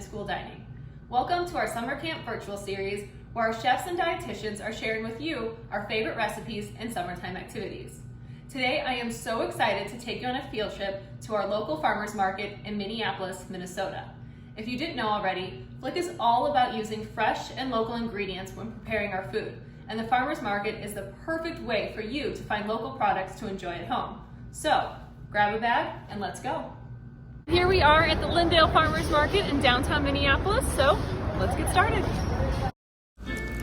and school dining. Welcome to our summer camp virtual series where our chefs and dietitians are sharing with you our favorite recipes and summertime activities. Today I am so excited to take you on a field trip to our local farmers market in Minneapolis, Minnesota. If you didn't know already, Flik is all about using fresh and local ingredients when preparing our food, and the farmers market is the perfect way for you to find local products to enjoy at home. So, grab a bag and let's go. Here we are at the Lindale Farmers Market in downtown Minneapolis, so let's get started.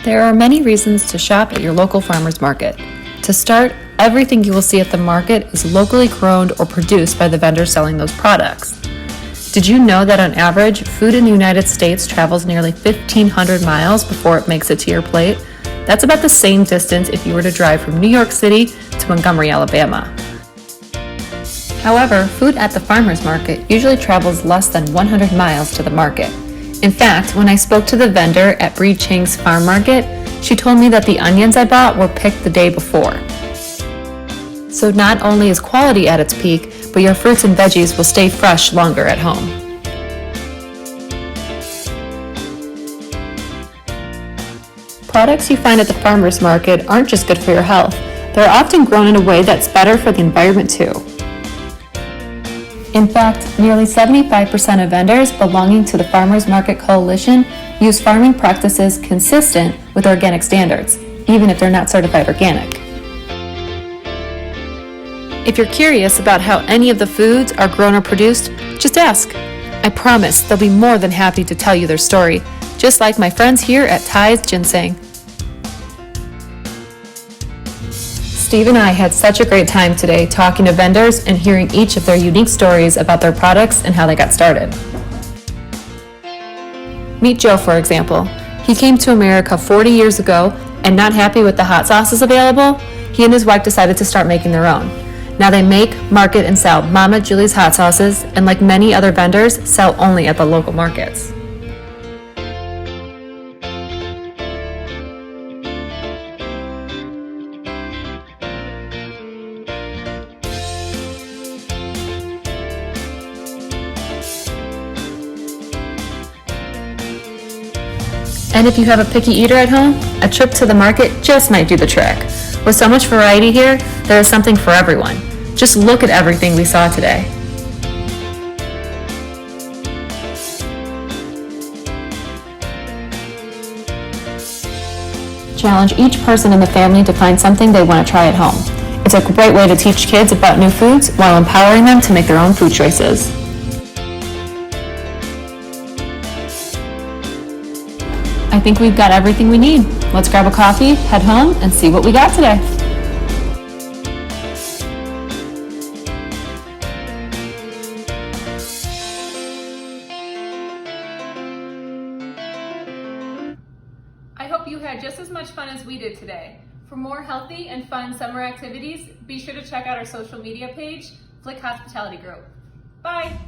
There are many reasons to shop at your local farmers market. To start, everything you will see at the market is locally grown or produced by the vendors selling those products. Did you know that on average, food in the United States travels nearly 1,500 miles before it makes it to your plate? That's about the same distance if you were to drive from New York City to Montgomery, Alabama. However, food at the farmers market usually travels less than 100 miles to the market. In fact, when I spoke to the vendor at Bree Chang's farm market, she told me that the onions I bought were picked the day before. So not only is quality at its peak, but your fruits and veggies will stay fresh longer at home. Products you find at the farmers market aren't just good for your health. They're often grown in a way that's better for the environment too. In fact, nearly 75% of vendors belonging to the Farmers Market Coalition use farming practices consistent with organic standards, even if they're not certified organic. If you're curious about how any of the foods are grown or produced, just ask. I promise they'll be more than happy to tell you their story, just like my friends here at Thai's Ginseng. Steve and I had such a great time today talking to vendors and hearing each of their unique stories about their products and how they got started. Meet Joe, for example. He came to America 40 years ago and not happy with the hot sauces available, he and his wife decided to start making their own. Now they make, market, and sell Mama Julie's hot sauces, and like many other vendors, sell only at the local markets. And if you have a picky eater at home, a trip to the market just might do the trick. With so much variety here, there is something for everyone. Just look at everything we saw today. Challenge each person in the family to find something they want to try at home. It's a great way to teach kids about new foods while empowering them to make their own food choices. I think we've got everything we need. Let's grab a coffee, head home, and see what we got today. I hope you had just as much fun as we did today. For more healthy and fun summer activities, be sure to check out our social media page, Flik Hospitality Group. Bye!